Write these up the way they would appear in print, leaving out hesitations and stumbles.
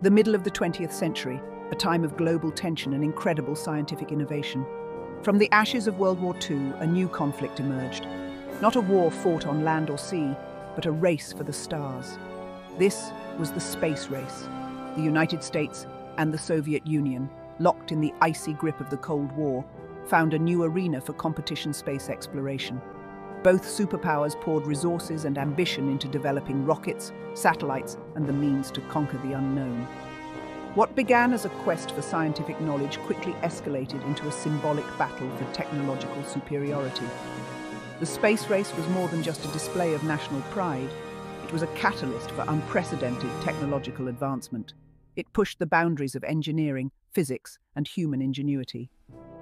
The middle of the 20th century, a time of global tension and incredible scientific innovation. From the ashes of World War II, a new conflict emerged. Not a war fought on land or sea, but a race for the stars. This was the space race. The United States and the Soviet Union, locked in the icy grip of the Cold War, found a new arena for competition space exploration. Both superpowers poured resources and ambition into developing rockets, satellites, and the means to conquer the unknown. What began as a quest for scientific knowledge quickly escalated into a symbolic battle for technological superiority. The space race was more than just a display of national pride. It was a catalyst for unprecedented technological advancement. It pushed the boundaries of engineering, physics, and human ingenuity.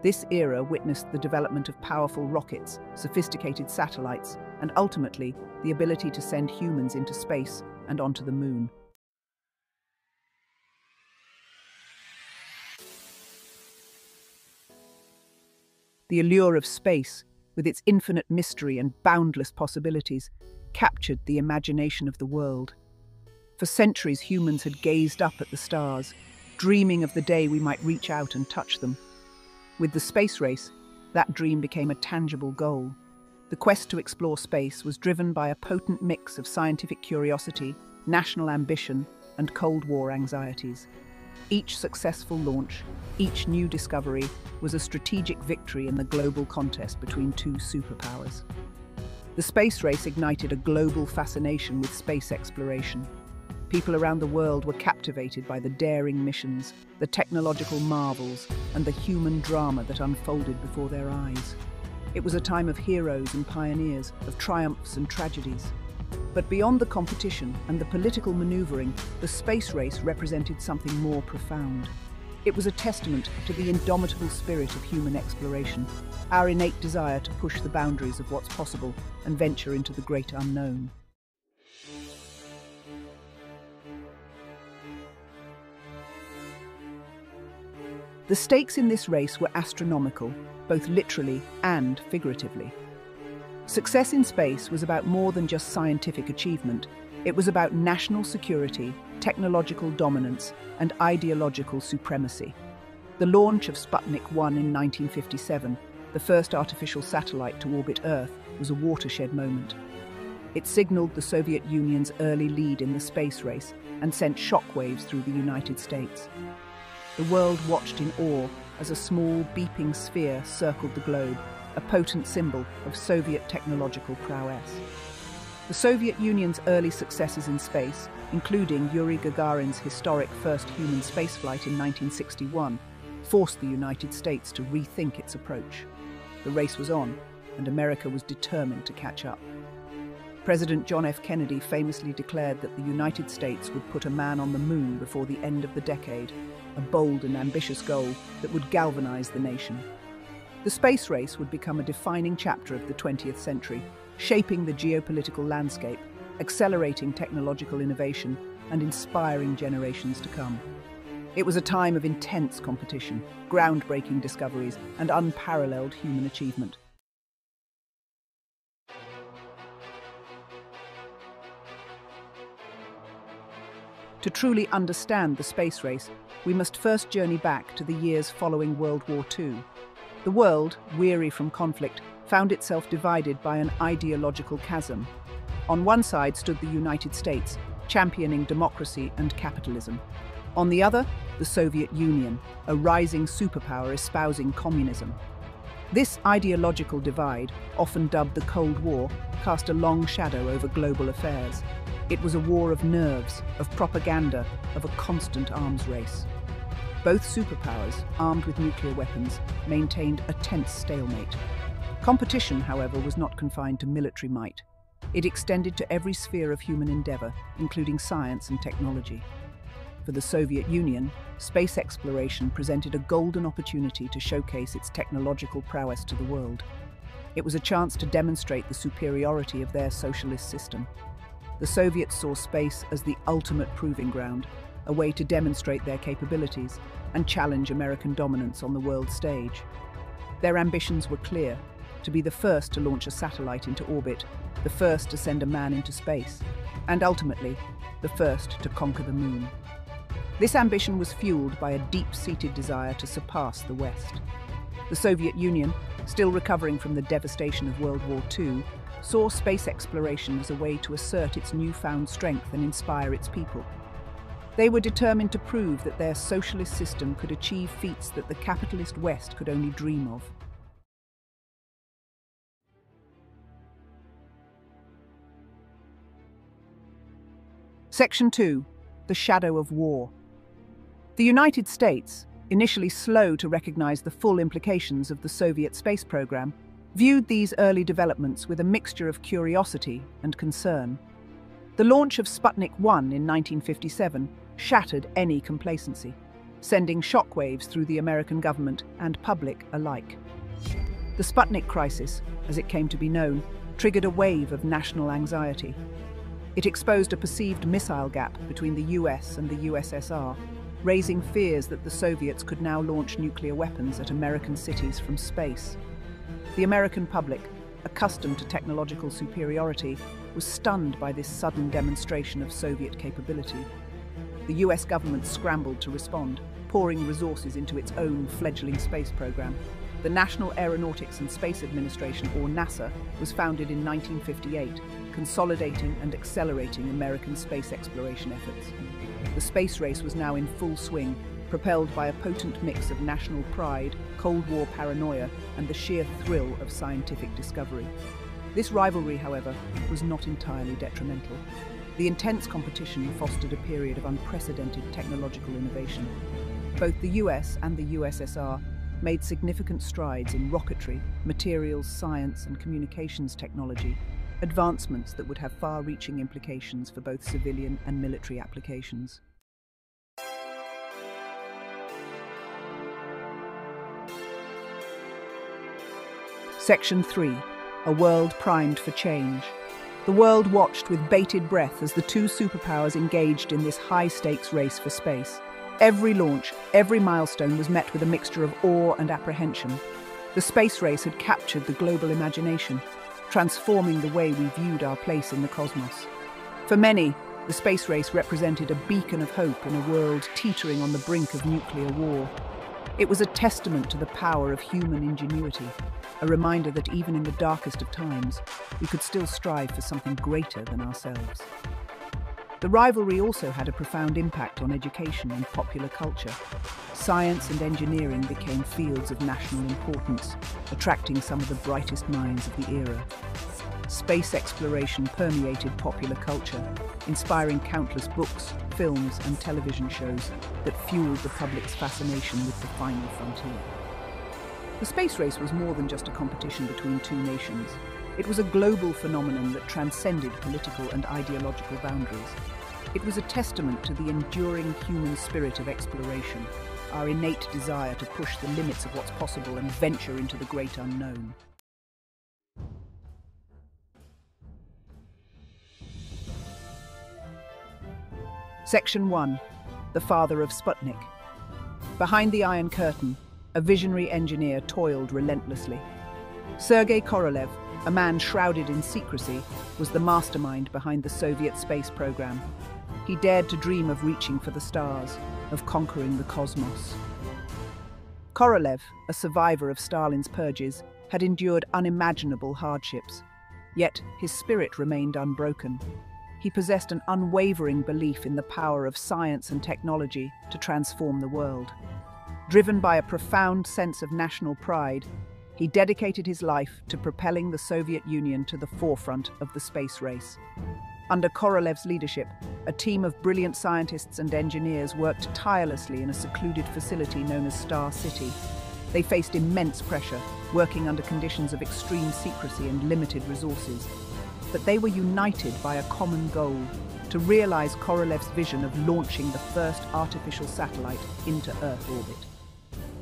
This era witnessed the development of powerful rockets, sophisticated satellites, and ultimately, the ability to send humans into space and onto the moon. The allure of space, with its infinite mystery and boundless possibilities, captured the imagination of the world. For centuries, humans had gazed up at the stars, dreaming of the day we might reach out and touch them. With the space race, that dream became a tangible goal. The quest to explore space was driven by a potent mix of scientific curiosity, national ambition, and Cold War anxieties. Each successful launch, each new discovery, was a strategic victory in the global contest between two superpowers. The space race ignited a global fascination with space exploration. People around the world were captivated by the daring missions, the technological marvels, and the human drama that unfolded before their eyes. It was a time of heroes and pioneers, of triumphs and tragedies. But beyond the competition and the political maneuvering, the space race represented something more profound. It was a testament to the indomitable spirit of human exploration, our innate desire to push the boundaries of what's possible and venture into the great unknown. The stakes in this race were astronomical, both literally and figuratively. Success in space was about more than just scientific achievement. It was about national security, technological dominance, and ideological supremacy. The launch of Sputnik 1 in 1957, the first artificial satellite to orbit Earth, was a watershed moment. It signaled the Soviet Union's early lead in the space race and sent shockwaves through the United States. The world watched in awe as a small, beeping sphere circled the globe, a potent symbol of Soviet technological prowess. The Soviet Union's early successes in space, including Yuri Gagarin's historic first human spaceflight in 1961, forced the United States to rethink its approach. The race was on, and America was determined to catch up. President John F. Kennedy famously declared that the United States would put a man on the moon before the end of the decade, a bold and ambitious goal that would galvanize the nation. The space race would become a defining chapter of the 20th century, shaping the geopolitical landscape, accelerating technological innovation, and inspiring generations to come. It was a time of intense competition, groundbreaking discoveries, and unparalleled human achievement. To truly understand the space race, we must first journey back to the years following World War II. The world, weary from conflict, found itself divided by an ideological chasm. On one side stood the United States, championing democracy and capitalism. On the other, the Soviet Union, a rising superpower espousing communism. This ideological divide, often dubbed the Cold War, cast a long shadow over global affairs. It was a war of nerves, of propaganda, of a constant arms race. Both superpowers, armed with nuclear weapons, maintained a tense stalemate. Competition, however, was not confined to military might. It extended to every sphere of human endeavor, including science and technology. For the Soviet Union, space exploration presented a golden opportunity to showcase its technological prowess to the world. It was a chance to demonstrate the superiority of their socialist system. The Soviets saw space as the ultimate proving ground, a way to demonstrate their capabilities and challenge American dominance on the world stage. Their ambitions were clear: to be the first to launch a satellite into orbit, the first to send a man into space, and ultimately, the first to conquer the moon. This ambition was fueled by a deep-seated desire to surpass the West. The Soviet Union, still recovering from the devastation of World War II, saw space exploration as a way to assert its newfound strength and inspire its people. They were determined to prove that their socialist system could achieve feats that the capitalist West could only dream of. Section 2. The Shadow of War. The United States, initially slow to recognize the full implications of the Soviet space program, viewed these early developments with a mixture of curiosity and concern. The launch of Sputnik 1 in 1957 shattered any complacency, sending shockwaves through the American government and public alike. The Sputnik crisis, as it came to be known, triggered a wave of national anxiety. It exposed a perceived missile gap between the US and the USSR, raising fears that the Soviets could now launch nuclear weapons at American cities from space. The American public, accustomed to technological superiority, was stunned by this sudden demonstration of Soviet capability. The US government scrambled to respond, pouring resources into its own fledgling space program. The National Aeronautics and Space Administration, or NASA, was founded in 1958, consolidating and accelerating American space exploration efforts. The space race was now in full swing, propelled by a potent mix of national pride, Cold War paranoia, and the sheer thrill of scientific discovery. This rivalry, however, was not entirely detrimental. The intense competition fostered a period of unprecedented technological innovation. Both the US and the USSR made significant strides in rocketry, materials science, and communications technology, advancements that would have far-reaching implications for both civilian and military applications. Section 3. A world primed for change. The world watched with bated breath as the two superpowers engaged in this high-stakes race for space. Every launch, every milestone was met with a mixture of awe and apprehension. The space race had captured the global imagination, transforming the way we viewed our place in the cosmos. For many, the space race represented a beacon of hope in a world teetering on the brink of nuclear war. It was a testament to the power of human ingenuity, a reminder that even in the darkest of times, we could still strive for something greater than ourselves. The rivalry also had a profound impact on education and popular culture. Science and engineering became fields of national importance, attracting some of the brightest minds of the era. Space exploration permeated popular culture, inspiring countless books, films, and television shows that fueled the public's fascination with the final frontier. The space race was more than just a competition between two nations. It was a global phenomenon that transcended political and ideological boundaries. It was a testament to the enduring human spirit of exploration, our innate desire to push the limits of what's possible and venture into the great unknown. Section 1. The Father of Sputnik. Behind the Iron Curtain, a visionary engineer toiled relentlessly. Sergei Korolev, a man shrouded in secrecy, was the mastermind behind the Soviet space program. He dared to dream of reaching for the stars, of conquering the cosmos. Korolev, a survivor of Stalin's purges, had endured unimaginable hardships. Yet his spirit remained unbroken. He possessed an unwavering belief in the power of science and technology to transform the world. Driven by a profound sense of national pride, he dedicated his life to propelling the Soviet Union to the forefront of the space race. Under Korolev's leadership, a team of brilliant scientists and engineers worked tirelessly in a secluded facility known as Star City. They faced immense pressure, working under conditions of extreme secrecy and limited resources. But they were united by a common goal: to realize Korolev's vision of launching the first artificial satellite into Earth orbit.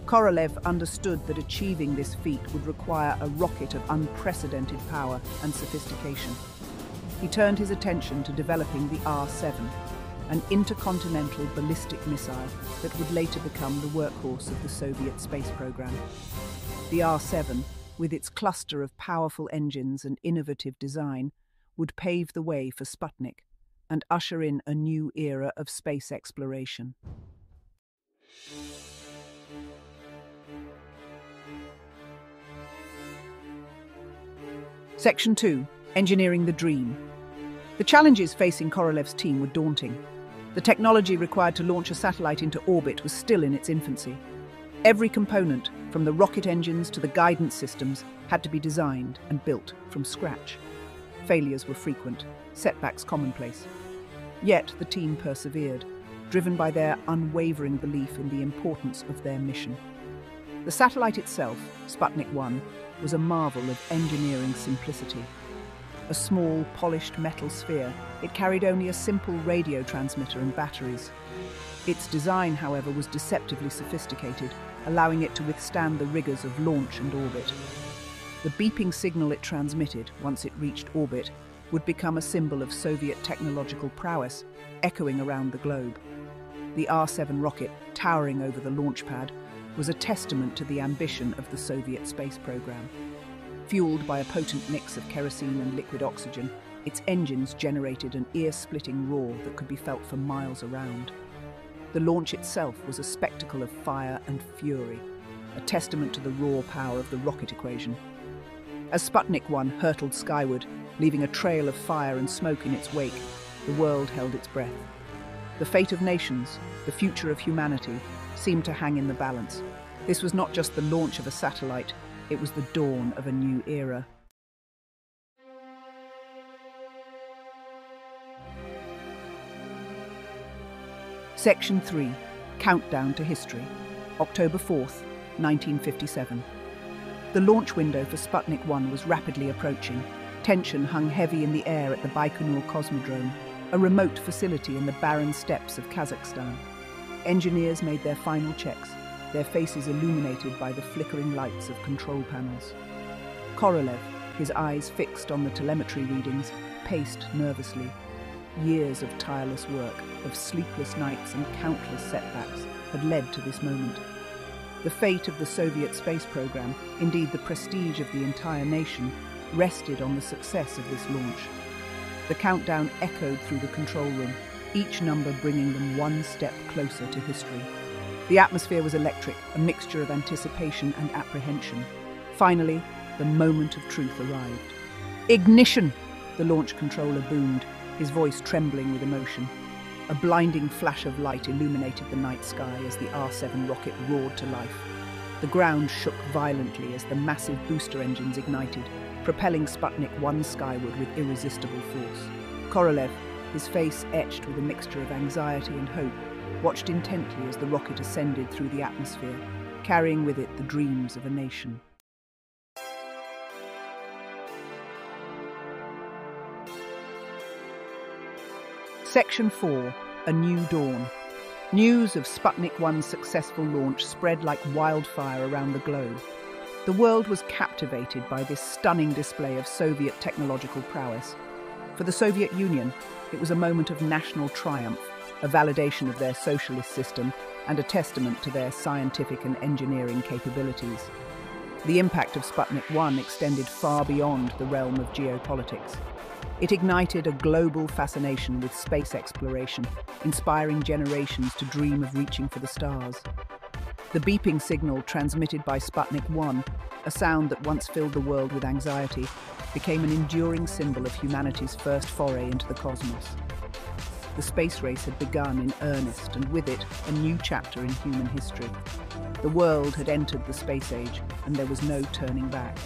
Korolev understood that achieving this feat would require a rocket of unprecedented power and sophistication. He turned his attention to developing the R-7, an intercontinental ballistic missile that would later become the workhorse of the Soviet space program. The R-7, with its cluster of powerful engines and innovative design, would pave the way for Sputnik, and usher in a new era of space exploration. Section 2. Engineering the Dream. The challenges facing Korolev's team were daunting. The technology required to launch a satellite into orbit was still in its infancy. Every component, from the rocket engines to the guidance systems, had to be designed and built from scratch. Failures were frequent, setbacks commonplace. Yet the team persevered, driven by their unwavering belief in the importance of their mission. The satellite itself, Sputnik 1, was a marvel of engineering simplicity. A small, polished metal sphere, it carried only a simple radio transmitter and batteries. Its design, however, was deceptively sophisticated, allowing it to withstand the rigors of launch and orbit. The beeping signal it transmitted, once it reached orbit, would become a symbol of Soviet technological prowess, echoing around the globe. The R-7 rocket, towering over the launch pad, was a testament to the ambition of the Soviet space program. Fueled by a potent mix of kerosene and liquid oxygen, its engines generated an ear-splitting roar that could be felt for miles around. The launch itself was a spectacle of fire and fury, a testament to the raw power of the rocket equation. As Sputnik 1 hurtled skyward, leaving a trail of fire and smoke in its wake, the world held its breath. The fate of nations, the future of humanity, seemed to hang in the balance. This was not just the launch of a satellite, it was the dawn of a new era. Section 3. Countdown to History. October 4th, 1957. The launch window for Sputnik 1 was rapidly approaching. Tension hung heavy in the air at the Baikonur Cosmodrome, a remote facility in the barren steppes of Kazakhstan. Engineers made their final checks, their faces illuminated by the flickering lights of control panels. Korolev, his eyes fixed on the telemetry readings, paced nervously. Years of tireless work, of sleepless nights and countless setbacks, had led to this moment. The fate of the Soviet space program, indeed the prestige of the entire nation, rested on the success of this launch. The countdown echoed through the control room, each number bringing them one step closer to history. The atmosphere was electric, a mixture of anticipation and apprehension. Finally, the moment of truth arrived. Ignition! The launch controller boomed, his voice trembling with emotion. A blinding flash of light illuminated the night sky as the R-7 rocket roared to life. The ground shook violently as the massive booster engines ignited, propelling Sputnik 1 skyward with irresistible force. Korolev, his face etched with a mixture of anxiety and hope, watched intently as the rocket ascended through the atmosphere, carrying with it the dreams of a nation. Section 4. A New Dawn. News of Sputnik 1's successful launch spread like wildfire around the globe. The world was captivated by this stunning display of Soviet technological prowess. For the Soviet Union, it was a moment of national triumph, a validation of their socialist system and a testament to their scientific and engineering capabilities. The impact of Sputnik 1 extended far beyond the realm of geopolitics. It ignited a global fascination with space exploration, inspiring generations to dream of reaching for the stars. The beeping signal transmitted by Sputnik 1, a sound that once filled the world with anxiety, became an enduring symbol of humanity's first foray into the cosmos. The space race had begun in earnest, and with it, a new chapter in human history. The world had entered the space age, and there was no turning back.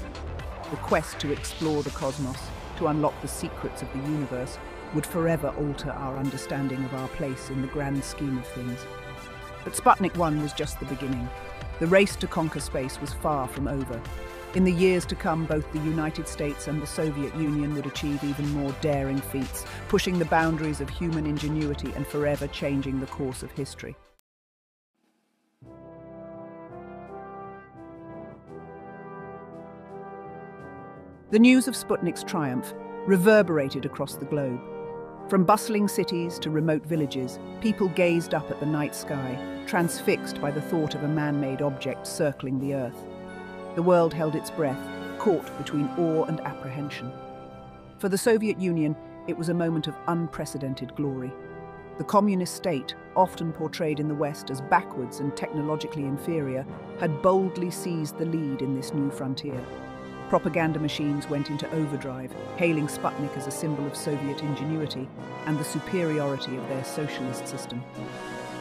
The quest to explore the cosmos, to unlock the secrets of the universe, would forever alter our understanding of our place in the grand scheme of things. But Sputnik 1 was just the beginning. The race to conquer space was far from over. In the years to come, both the United States and the Soviet Union would achieve even more daring feats, pushing the boundaries of human ingenuity and forever changing the course of history. The news of Sputnik's triumph reverberated across the globe. From bustling cities to remote villages, people gazed up at the night sky, transfixed by the thought of a man-made object circling the Earth. The world held its breath, caught between awe and apprehension. For the Soviet Union, it was a moment of unprecedented glory. The communist state, often portrayed in the West as backwards and technologically inferior, had boldly seized the lead in this new frontier. Propaganda machines went into overdrive, hailing Sputnik as a symbol of Soviet ingenuity and the superiority of their socialist system.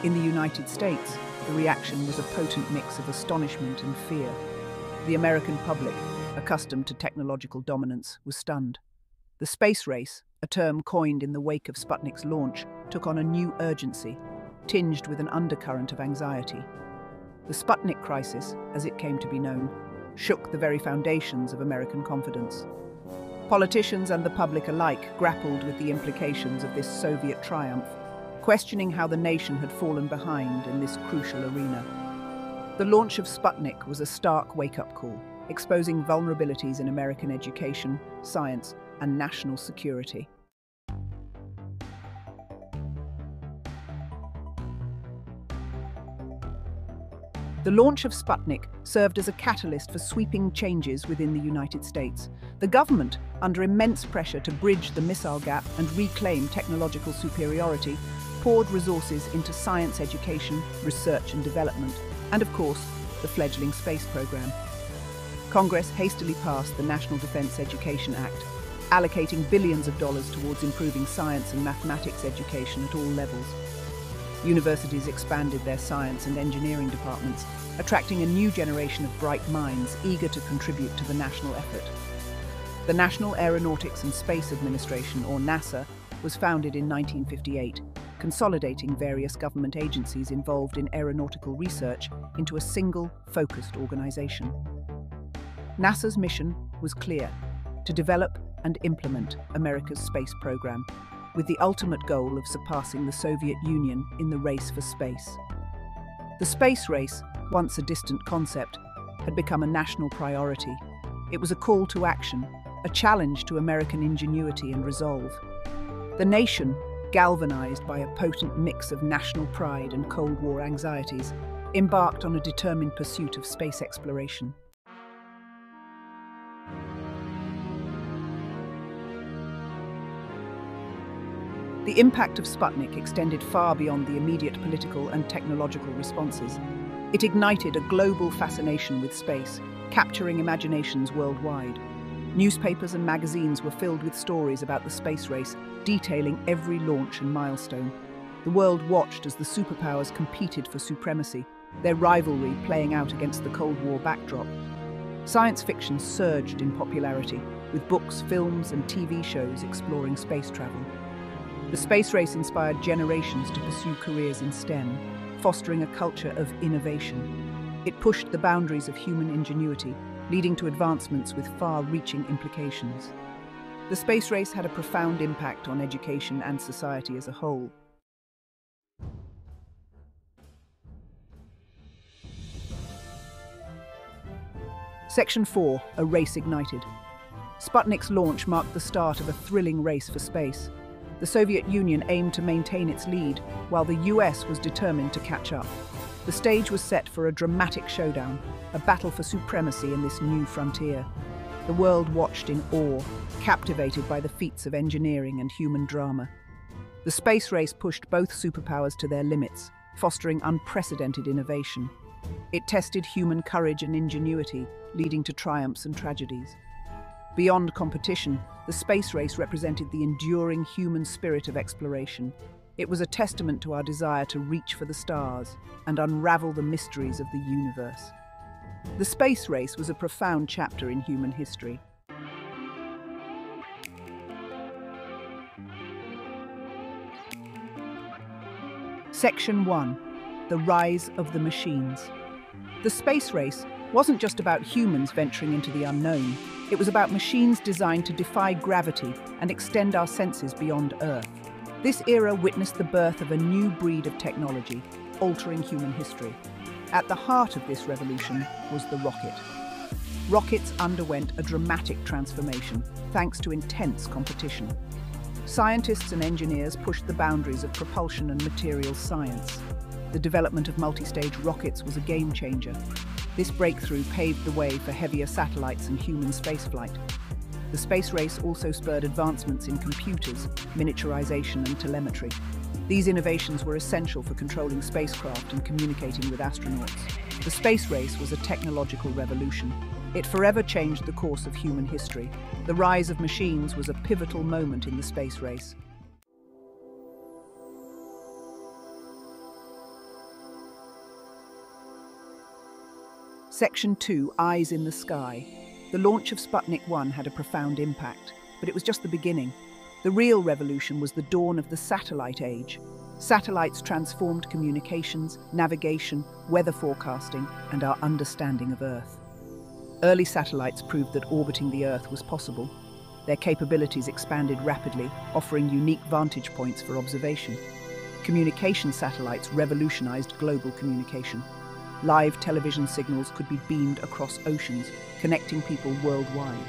In the United States, the reaction was a potent mix of astonishment and fear. The American public, accustomed to technological dominance, was stunned. The space race, a term coined in the wake of Sputnik's launch, took on a new urgency, tinged with an undercurrent of anxiety. The Sputnik crisis, as it came to be known, shook the very foundations of American confidence. Politicians and the public alike grappled with the implications of this Soviet triumph, questioning how the nation had fallen behind in this crucial arena. The launch of Sputnik was a stark wake-up call, exposing vulnerabilities in American education, science, and national security. The launch of Sputnik served as a catalyst for sweeping changes within the United States. The government, under immense pressure to bridge the missile gap and reclaim technological superiority, poured resources into science education, research and development, and of course, the fledgling space program. Congress hastily passed the National Defense Education Act, allocating billions of dollars towards improving science and mathematics education at all levels. Universities expanded their science and engineering departments, attracting a new generation of bright minds eager to contribute to the national effort. The National Aeronautics and Space Administration, or NASA, was founded in 1958, consolidating various government agencies involved in aeronautical research into a single, focused organization. NASA's mission was clear: to develop and implement America's space program, with the ultimate goal of surpassing the Soviet Union in the race for space. The space race, once a distant concept, had become a national priority. It was a call to action, a challenge to American ingenuity and resolve. The nation, galvanized by a potent mix of national pride and Cold War anxieties, embarked on a determined pursuit of space exploration. The impact of Sputnik extended far beyond the immediate political and technological responses. It ignited a global fascination with space, capturing imaginations worldwide. Newspapers and magazines were filled with stories about the space race, detailing every launch and milestone. The world watched as the superpowers competed for supremacy, their rivalry playing out against the Cold War backdrop. Science fiction surged in popularity, with books, films, and TV shows exploring space travel. The space race inspired generations to pursue careers in STEM, fostering a culture of innovation. It pushed the boundaries of human ingenuity, leading to advancements with far-reaching implications. The space race had a profound impact on education and society as a whole. Section 4, a race ignited. Sputnik's launch marked the start of a thrilling race for space. The Soviet Union aimed to maintain its lead, while the US was determined to catch up. The stage was set for a dramatic showdown, a battle for supremacy in this new frontier. The world watched in awe, captivated by the feats of engineering and human drama. The space race pushed both superpowers to their limits, fostering unprecedented innovation. It tested human courage and ingenuity, leading to triumphs and tragedies. Beyond competition, the space race represented the enduring human spirit of exploration. It was a testament to our desire to reach for the stars and unravel the mysteries of the universe. The space race was a profound chapter in human history. Section 1. The Rise of the Machines. The space race wasn't just about humans venturing into the unknown. It was about machines designed to defy gravity and extend our senses beyond Earth. This era witnessed the birth of a new breed of technology, altering human history. At the heart of this revolution was the rocket. Rockets underwent a dramatic transformation, thanks to intense competition. Scientists and engineers pushed the boundaries of propulsion and materials science. The development of multi-stage rockets was a game-changer. This breakthrough paved the way for heavier satellites and human spaceflight. The space race also spurred advancements in computers, miniaturization, and telemetry. These innovations were essential for controlling spacecraft and communicating with astronauts. The space race was a technological revolution. It forever changed the course of human history. The rise of machines was a pivotal moment in the space race. Section 2, Eyes in the Sky. The launch of Sputnik 1 had a profound impact, but it was just the beginning. The real revolution was the dawn of the satellite age. Satellites transformed communications, navigation, weather forecasting, and our understanding of Earth. Early satellites proved that orbiting the Earth was possible. Their capabilities expanded rapidly, offering unique vantage points for observation. Communication satellites revolutionized global communication. Live television signals could be beamed across oceans, connecting people worldwide.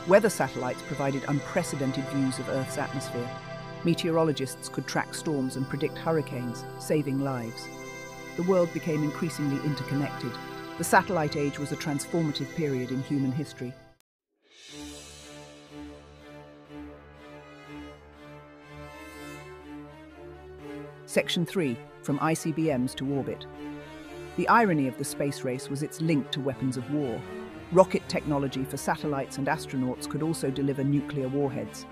Weather satellites provided unprecedented views of Earth's atmosphere. Meteorologists could track storms and predict hurricanes, saving lives. The world became increasingly interconnected. The satellite age was a transformative period in human history. Section 3, From ICBMs to Orbit. The irony of the space race was its link to weapons of war. Rocket technology for satellites and astronauts could also deliver nuclear warheads.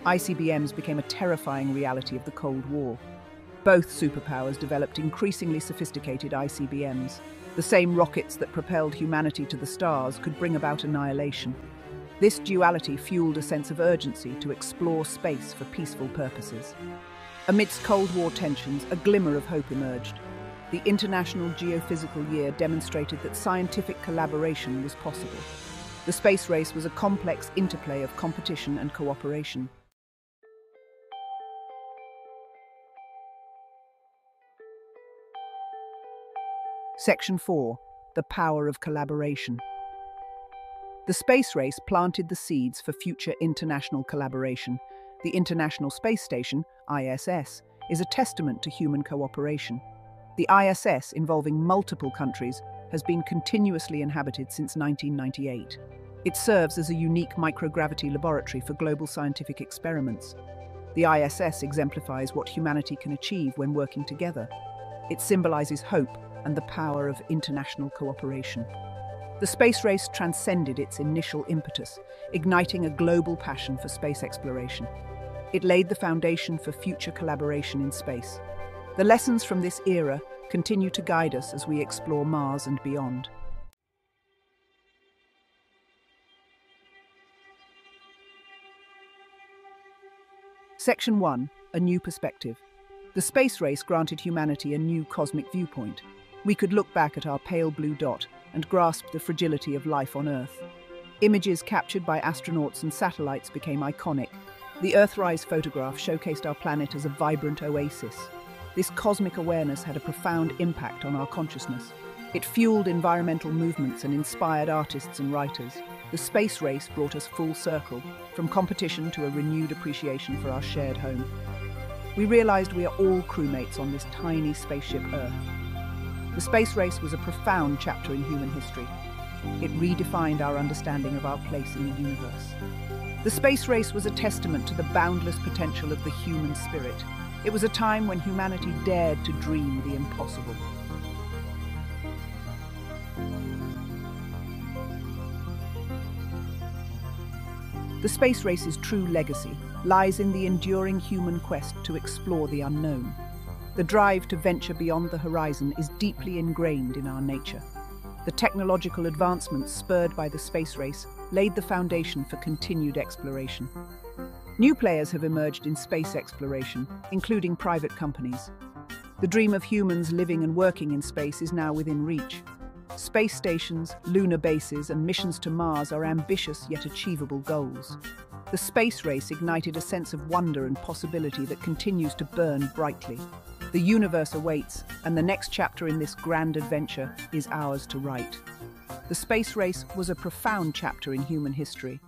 ICBMs became a terrifying reality of the Cold War. Both superpowers developed increasingly sophisticated ICBMs. The same rockets that propelled humanity to the stars could bring about annihilation. This duality fueled a sense of urgency to explore space for peaceful purposes. Amidst Cold War tensions, a glimmer of hope emerged. The International Geophysical Year demonstrated that scientific collaboration was possible. The space race was a complex interplay of competition and cooperation. Section 4, The Power of Collaboration. The space race planted the seeds for future international collaboration. The International Space Station, ISS, is a testament to human cooperation. The ISS, involving multiple countries, has been continuously inhabited since 1998. It serves as a unique microgravity laboratory for global scientific experiments. The ISS exemplifies what humanity can achieve when working together. It symbolizes hope and the power of international cooperation. The space race transcended its initial impetus, igniting a global passion for space exploration. It laid the foundation for future collaboration in space. The lessons from this era continue to guide us as we explore Mars and beyond. Section 1, A New Perspective. The space race granted humanity a new cosmic viewpoint. We could look back at our pale blue dot and grasp the fragility of life on Earth. Images captured by astronauts and satellites became iconic. The Earthrise photograph showcased our planet as a vibrant oasis. This cosmic awareness had a profound impact on our consciousness. It fueled environmental movements and inspired artists and writers. The space race brought us full circle, from competition to a renewed appreciation for our shared home. We realized we are all crewmates on this tiny spaceship Earth. The space race was a profound chapter in human history. It redefined our understanding of our place in the universe. The space race was a testament to the boundless potential of the human spirit. It was a time when humanity dared to dream the impossible. The space race's true legacy lies in the enduring human quest to explore the unknown. The drive to venture beyond the horizon is deeply ingrained in our nature. The technological advancements spurred by the space race laid the foundation for continued exploration. New players have emerged in space exploration, including private companies. The dream of humans living and working in space is now within reach. Space stations, lunar bases, and missions to Mars are ambitious yet achievable goals. The space race ignited a sense of wonder and possibility that continues to burn brightly. The universe awaits, and the next chapter in this grand adventure is ours to write. The space race was a profound chapter in human history.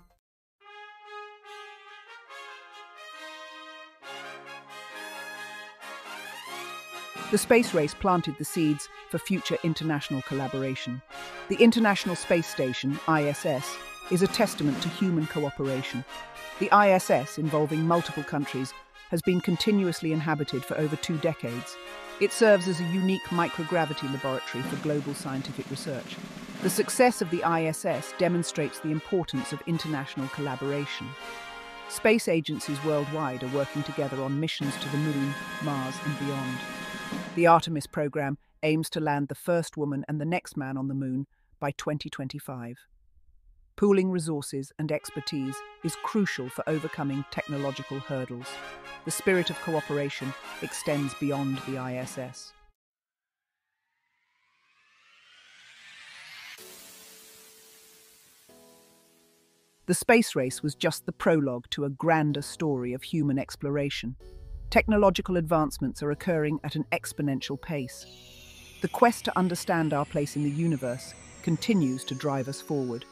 The space race planted the seeds for future international collaboration. The International Space Station, ISS, is a testament to human cooperation. The ISS, involving multiple countries, has been continuously inhabited for over 2 decades. It serves as a unique microgravity laboratory for global scientific research. The success of the ISS demonstrates the importance of international collaboration. Space agencies worldwide are working together on missions to the Moon, Mars, and beyond. The Artemis program aims to land the first woman and the next man on the Moon by 2025. Pooling resources and expertise is crucial for overcoming technological hurdles. The spirit of cooperation extends beyond the ISS. The space race was just the prologue to a grander story of human exploration. Technological advancements are occurring at an exponential pace. The quest to understand our place in the universe continues to drive us forward.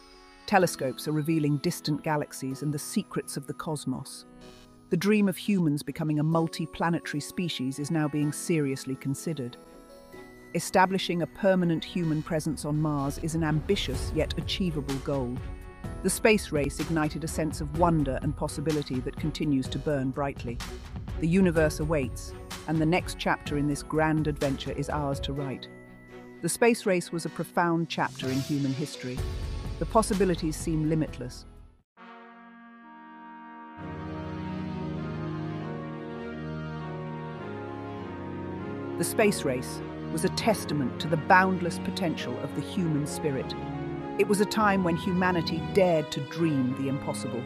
Telescopes are revealing distant galaxies and the secrets of the cosmos. The dream of humans becoming a multi-planetary species is now being seriously considered. Establishing a permanent human presence on Mars is an ambitious yet achievable goal. The space race ignited a sense of wonder and possibility that continues to burn brightly. The universe awaits, and the next chapter in this grand adventure is ours to write. The space race was a profound chapter in human history. The possibilities seem limitless. The space race was a testament to the boundless potential of the human spirit. It was a time when humanity dared to dream the impossible.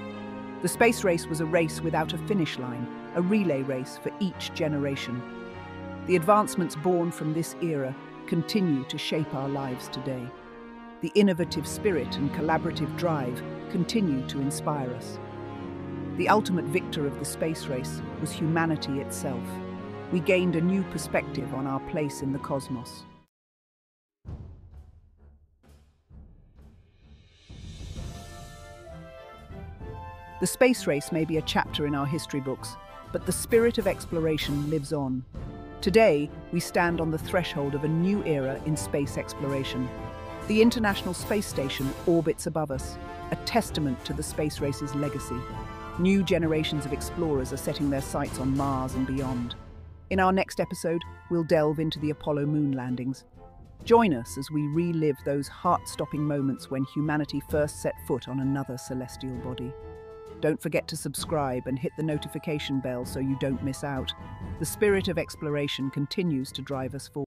The space race was a race without a finish line, a relay race for each generation. The advancements born from this era continue to shape our lives today. The innovative spirit and collaborative drive continue to inspire us. The ultimate victor of the space race was humanity itself. We gained a new perspective on our place in the cosmos. The space race may be a chapter in our history books, but the spirit of exploration lives on. Today, we stand on the threshold of a new era in space exploration. The International Space Station orbits above us, a testament to the space race's legacy. New generations of explorers are setting their sights on Mars and beyond. In our next episode, we'll delve into the Apollo moon landings. Join us as we relive those heart-stopping moments when humanity first set foot on another celestial body. Don't forget to subscribe and hit the notification bell so you don't miss out. The spirit of exploration continues to drive us forward.